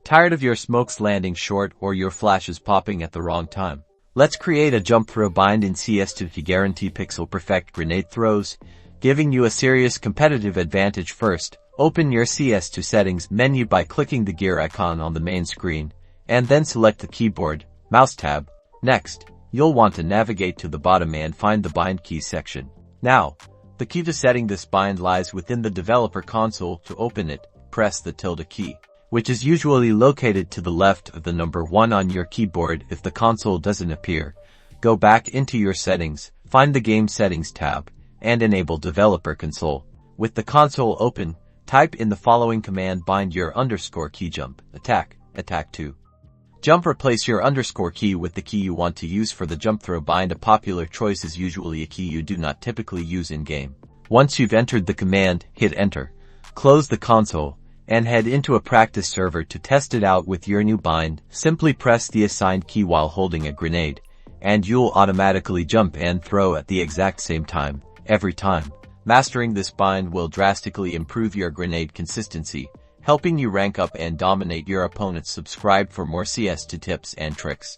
Tired of your smokes landing short or your flashes popping at the wrong time? Let's create a jump throw bind in CS2 to guarantee pixel-perfect grenade throws, giving you a serious competitive advantage. First, open your CS2 Settings menu by clicking the gear icon on the main screen, and then select the keyboard, mouse tab. Next, you'll want to navigate to the bottom and find the bind keys section. Now, the key to setting this bind lies within the developer console. To open it, press the tilde key, which is usually located to the left of the number 1 on your keyboard. If the console doesn't appear, go back into your settings, find the Game Settings tab, and enable Developer Console. With the console open, type in the following command: bind your underscore key jump, attack 2. Jump. Replace your underscore key with the key you want to use for the jump throw bind. A popular choice is usually a key you do not typically use in-game. Once you've entered the command, hit enter, close the console, and head into a practice server to test it out with your new bind. Simply press the assigned key while holding a grenade, and you'll automatically jump and throw at the exact same time, every time. Mastering this bind will drastically improve your grenade consistency, helping you rank up and dominate your opponents. Subscribe for more CS2 tips and tricks.